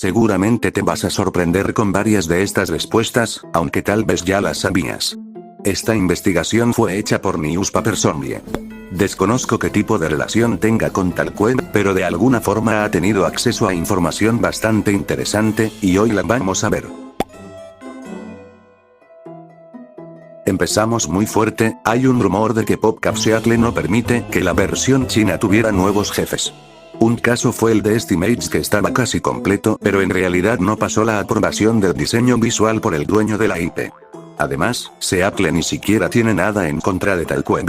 Seguramente te vas a sorprender con varias de estas respuestas, aunque tal vez ya las sabías. Esta investigación fue hecha por Newspaper Zombie. Desconozco qué tipo de relación tenga con Talcue, pero de alguna forma ha tenido acceso a información bastante interesante, y hoy la vamos a ver. Empezamos muy fuerte, hay un rumor de que PopCap Seattle no permite que la versión china tuviera nuevos jefes. Un caso fue el de Estimates, que estaba casi completo, pero en realidad no pasó la aprobación del diseño visual por el dueño de la IP. Además, Seattle ni siquiera tiene nada en contra de Talcue.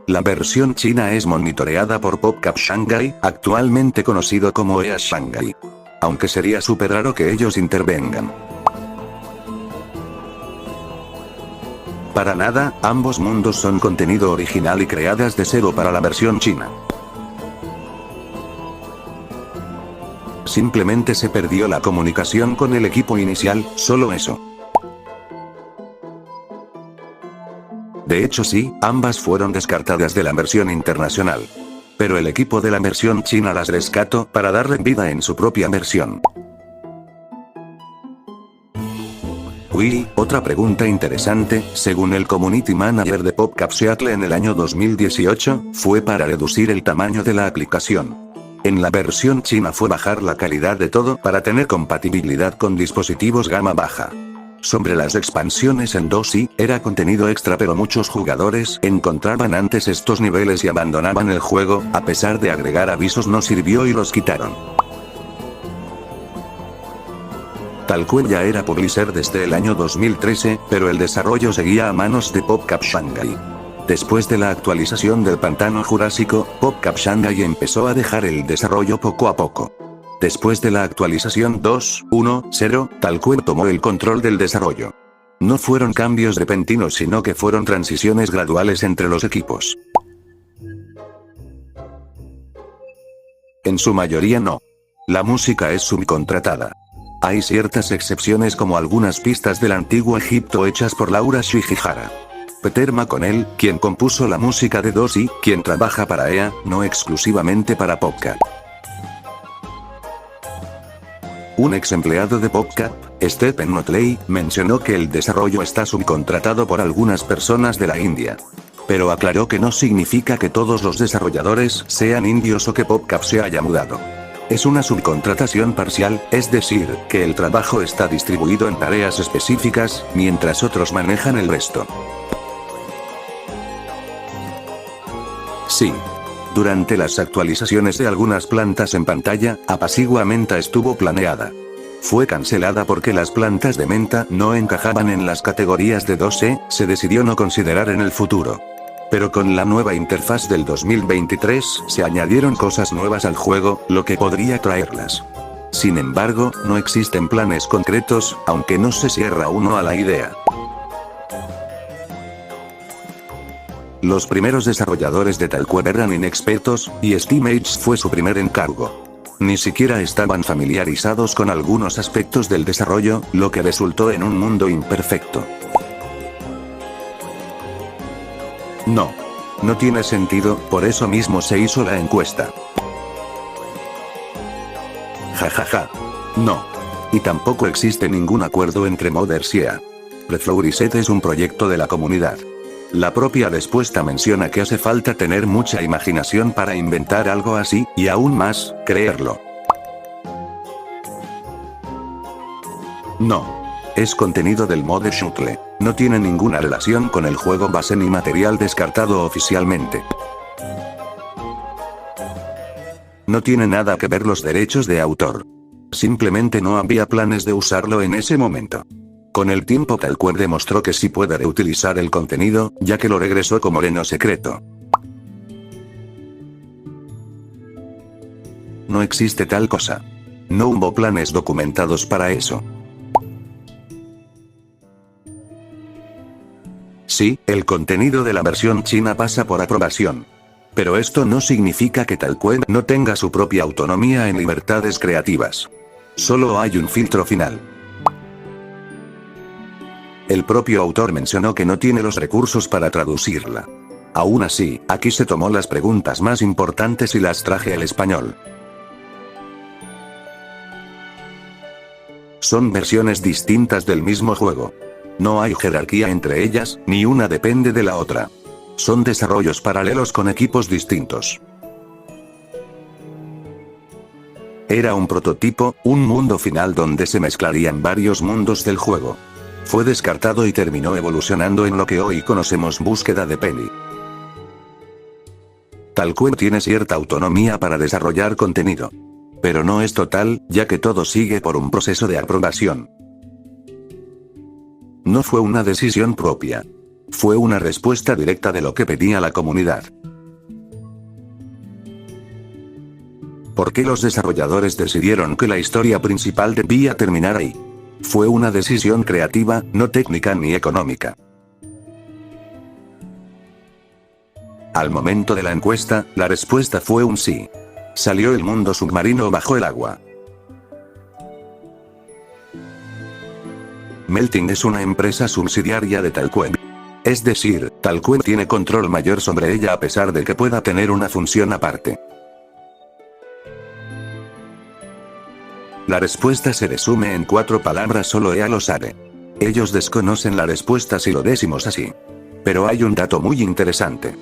La versión china es monitoreada por PopCap Shanghai, actualmente conocido como EA Shanghai. Aunque sería súper raro que ellos intervengan. Para nada, ambos mundos son contenido original y creadas de cero para la versión china. Simplemente se perdió la comunicación con el equipo inicial, solo eso. De hecho sí, ambas fueron descartadas de la versión internacional. Pero el equipo de la versión china las rescató para darle vida en su propia versión. Otra pregunta interesante, según el Community Manager de PopCap Seattle en el año 2018, fue para reducir el tamaño de la aplicación. En la versión china fue bajar la calidad de todo para tener compatibilidad con dispositivos gama baja. Sobre las expansiones en DOSI, era contenido extra, pero muchos jugadores encontraban antes estos niveles y abandonaban el juego, a pesar de agregar avisos no sirvió y los quitaron. Talcue ya era publisher desde el año 2013, pero el desarrollo seguía a manos de PopCap Shanghai. Después de la actualización del Pantano Jurásico, PopCap Shanghai empezó a dejar el desarrollo poco a poco. Después de la actualización 2.1.0, Talcue tomó el control del desarrollo. No fueron cambios repentinos, sino que fueron transiciones graduales entre los equipos. En su mayoría no. La música es subcontratada. Hay ciertas excepciones, como algunas pistas del antiguo Egipto hechas por Laura Shigihara. Peter McConnell, quien compuso la música de DOSI, quien trabaja para EA, no exclusivamente para PopCap. Un ex empleado de PopCap, Stephen Notley, mencionó que el desarrollo está subcontratado por algunas personas de la India. Pero aclaró que no significa que todos los desarrolladores sean indios o que PopCap se haya mudado. Es una subcontratación parcial, es decir, que el trabajo está distribuido en tareas específicas, mientras otros manejan el resto. Sí. Durante las actualizaciones de algunas plantas en pantalla, Apacigua Menta estuvo planeada. Fue cancelada porque las plantas de menta no encajaban en las categorías de 2E, se decidió no considerar en el futuro. Pero con la nueva interfaz del 2023, se añadieron cosas nuevas al juego, lo que podría traerlas. Sin embargo, no existen planes concretos, aunque no se cierra uno a la idea. Los primeros desarrolladores de Talcue eran inexpertos, y Estimates fue su primer encargo. Ni siquiera estaban familiarizados con algunos aspectos del desarrollo, lo que resultó en un mundo imperfecto. No tiene sentido, por eso mismo se hizo la encuesta. Jajaja. No. Y tampoco existe ningún acuerdo entre modders y EA. Reflow-Reset es un proyecto de la comunidad. La propia respuesta menciona que hace falta tener mucha imaginación para inventar algo así, y aún más, creerlo. No. Es contenido del mod Shuttle. No tiene ninguna relación con el juego base ni material descartado oficialmente. No tiene nada que ver los derechos de autor. Simplemente no había planes de usarlo en ese momento. Con el tiempo Talcue demostró que sí puede reutilizar el contenido, ya que lo regresó como reno secreto. No existe tal cosa. No hubo planes documentados para eso. Sí, el contenido de la versión china pasa por aprobación. Pero esto no significa que Talcue no tenga su propia autonomía en libertades creativas. Solo hay un filtro final. El propio autor mencionó que no tiene los recursos para traducirla. Aún así, aquí se tomó las preguntas más importantes y las traje al español. Son versiones distintas del mismo juego. No hay jerarquía entre ellas, ni una depende de la otra. Son desarrollos paralelos con equipos distintos. Era un prototipo, un mundo final donde se mezclarían varios mundos del juego. Fue descartado y terminó evolucionando en lo que hoy conocemos búsqueda de Penny. Talcue tiene cierta autonomía para desarrollar contenido. Pero no es total, ya que todo sigue por un proceso de aprobación. No fue una decisión propia. Fue una respuesta directa de lo que pedía la comunidad. ¿Por qué los desarrolladores decidieron que la historia principal debía terminar ahí? Fue una decisión creativa, no técnica ni económica. Al momento de la encuesta, la respuesta fue un sí. Salió el mundo submarino bajo el agua. Melting es una empresa subsidiaria de Talcue. Es decir, Talcue tiene control mayor sobre ella a pesar de que pueda tener una función aparte. La respuesta se resume en 4 palabras, solo EA lo sabe. Ellos desconocen la respuesta si lo decimos así. Pero hay un dato muy interesante.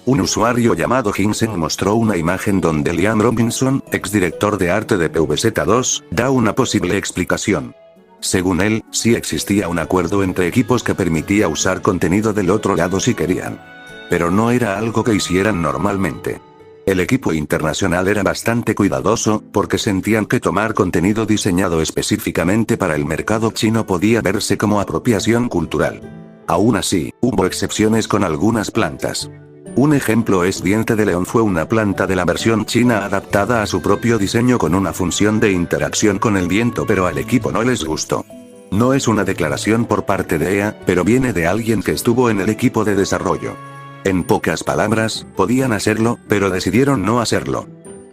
Un usuario llamado Hinsen mostró una imagen donde Liam Robinson, exdirector de arte de PvZ2, da una posible explicación. Según él, sí existía un acuerdo entre equipos que permitía usar contenido del otro lado si querían. Pero no era algo que hicieran normalmente. El equipo internacional era bastante cuidadoso, porque sentían que tomar contenido diseñado específicamente para el mercado chino podía verse como apropiación cultural. Aún así, hubo excepciones con algunas plantas. Un ejemplo es Diente de León, fue una planta de la versión china adaptada a su propio diseño con una función de interacción con el viento, pero al equipo no les gustó. No es una declaración por parte de EA, pero viene de alguien que estuvo en el equipo de desarrollo. En pocas palabras, podían hacerlo, pero decidieron no hacerlo.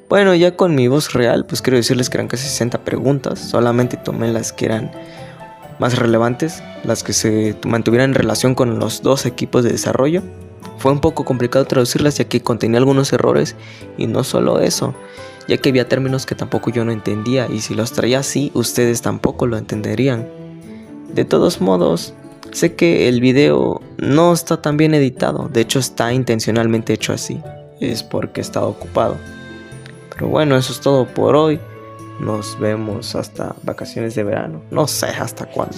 Bueno, ya con mi voz real, pues quiero decirles que eran casi 60 preguntas, solamente tomé las que eran más relevantes, las que se mantuvieran en relación con los 2 equipos de desarrollo. Fue un poco complicado traducirlas ya que contenía algunos errores, y no solo eso, ya que había términos que tampoco yo no entendía, y si los traía así, ustedes tampoco lo entenderían. De todos modos, sé que el video no está tan bien editado, de hecho está intencionalmente hecho así, es porque estaba ocupado. Pero bueno, eso es todo por hoy, nos vemos hasta vacaciones de verano, no sé hasta cuándo.